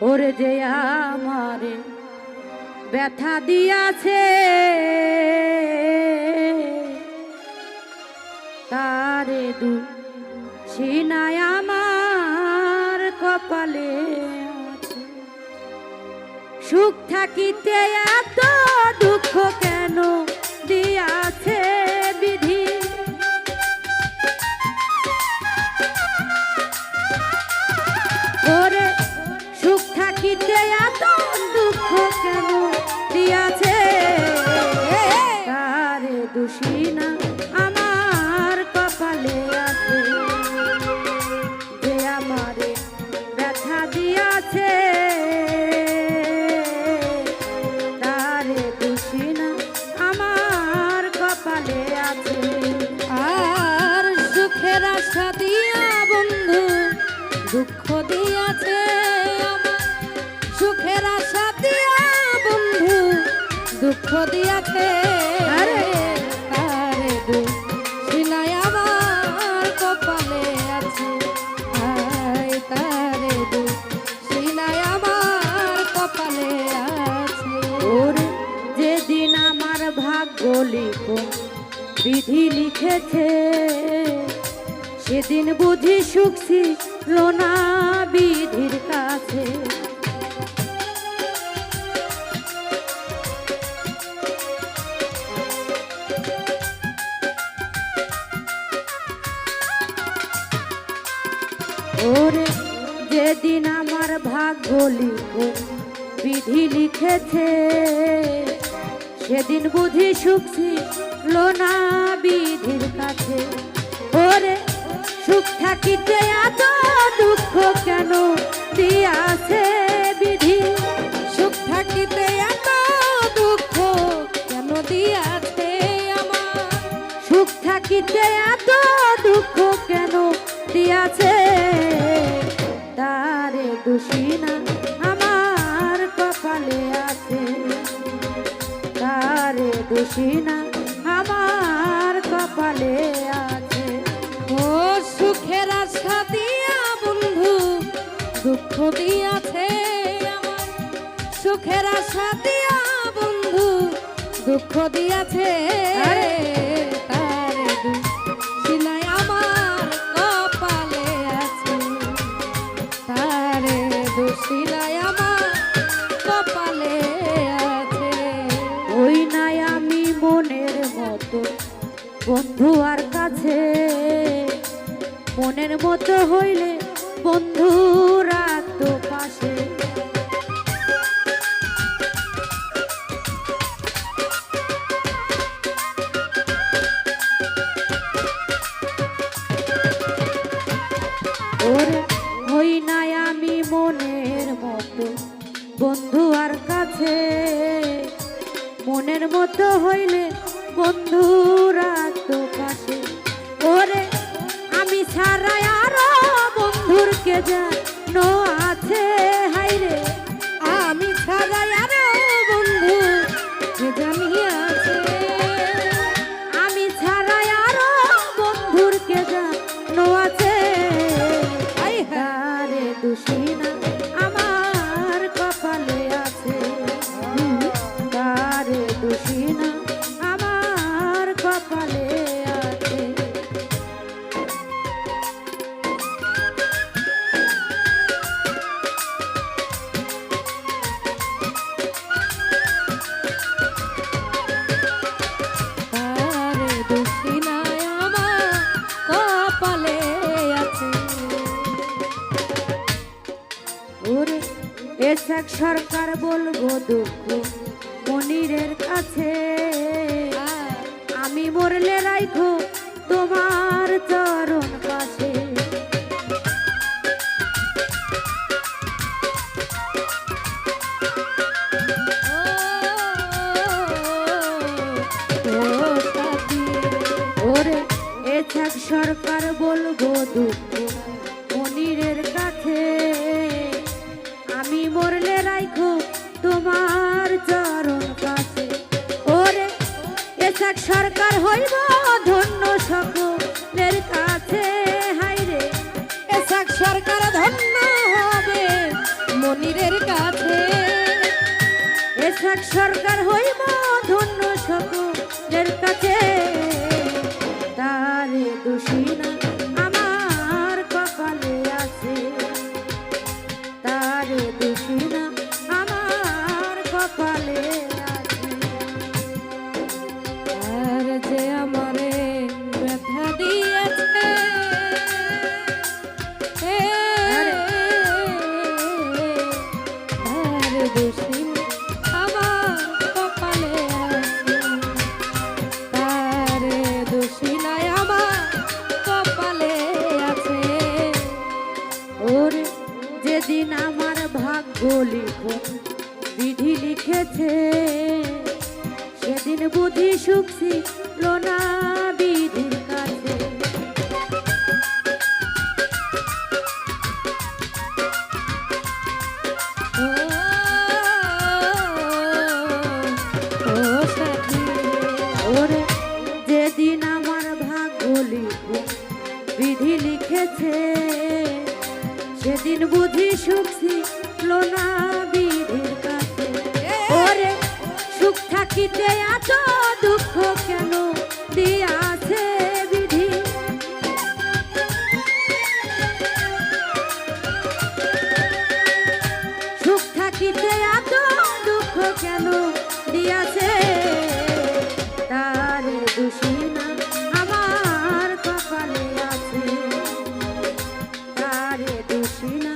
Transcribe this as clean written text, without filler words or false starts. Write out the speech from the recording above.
ওরে যে আমারে ব্যথা দিয়াছে তারে দুঃখিনায় আমার কপালে আছে। সুখ থাকিতে এত দুঃখ কেন দিয়াছে বিধি, ওরে সুখ থাকিতে এত দুঃখ কেন দিয়াছে, তারে দুঃখিনা আমার কপালে আছে। যে আমারে ব্যথা দিয়াছে তারে দুঃখিনা আমার কপালে আছে। আর সুখের আশা দিয়া বন্ধু দুঃখ দিয়াছে আমার, সুখের আশা দিয়া বন্ধু দুঃখ দিয়াছে। আরে তারে দুঃখিনায় আমার কপালে আছে, তারে দুঃখিনায় আমার কপালে আছে। ওরে যেদিন আমার ভাগ্য লিখন বিধি লিখেছে সেদিন বুঝি সুখ ছিল না বিধির কাছে। ওরে যেদিন আমার ভাগ্য লিখন বিধি লিখেছে সেদিন বুঝি সুখ ছিল না বিধির কাছে। ওরে সুখ থাকিতে এত দুঃখ কেন দিয়াছে বিধি, সুখ থাকিতে এত দুঃখ কেন দিয়াছে আমার, সুখ থাকিতে এত দুঃখ কেন দিয়াছে, তারে দুঃখিনা আমার কপালে আছে, তারে দুঃখিনা আমার কপালে আছে। ও সুখের আশা দিয়া বন্ধু দুঃখ দিয়াছে আমার, সুখের আশা দিয়া বন্ধু দুঃখ দিয়াছে, তারে দুঃখিনায় আমার কপালে আছে, তারে দুঃখিনায় আমার কপালে আছে। ওই নাই আমি মনের মতো বন্ধু আর কাছে, মনের মতো হইলে বন্ধু রাত পাশে। ওরে হই নাই আমি মনের মতো বন্ধু আর কাছে, মনের মতো হইলে বন্ধু রাত পাশে। ওরে আমি ছাড়া আরো বন্ধুর কে জানো আছে, হাইরে আমি ছাড়া আরো বন্ধু কে জানি আছে, আমি ছাড়া আরো বন্ধুর কে জানো আছে, তারে দুঃখিনা আমার কপালে আছে, তারে দুঃখিনা আমার কপালে আছে। তারে দুঃখিনায় আমার কপালে আছে। ওরে এসেক সরকার বলবো দুঃখ মনিরের কাছে, আমি মরলে রাইখো তোমার চরণ পাশে। ওরে এসেক সরকার বলবো দুঃখ মনিরের কাছে, আমি মরলে রাইখো তোমার চরণ কাছে। ওরে এসেক সরকার হইব ধন্য সকলের কাছে, হাইরে এসেক সরকার ধন্য হবে মনি এক সরকার হইব ধন্য সকলের কাছে, তারে দোষী না আমার কপালে আছে, তারে দোষী না আমার কপালে আছে। আর যে আমারে ব্যথা দিয়েছে, আর দোষী আমার কপালে আছে, তারে দোষী নাই আমার কপালে আছে। ওরে যেদিন আমার ভাগ্য লিখন বিধি লিখেছে, সেদিন বুঝি সুখ ছিল না বিধির কাছে। ও, ও সাথী ওরে যেদিন আমার ভাগ্য লিখন বিধি লিখেছে, সেদিন বুঝি সুখ ছিল না বিধির কাছে। ওরে সুখ থাকিতে এত দুঃখ কেন দিয়াছে বিধি, সুখ থাকিতে এত দুঃখ কেন দিয়াছে, তারে দোষী না আমার কপালে আছে, তারে দোষী না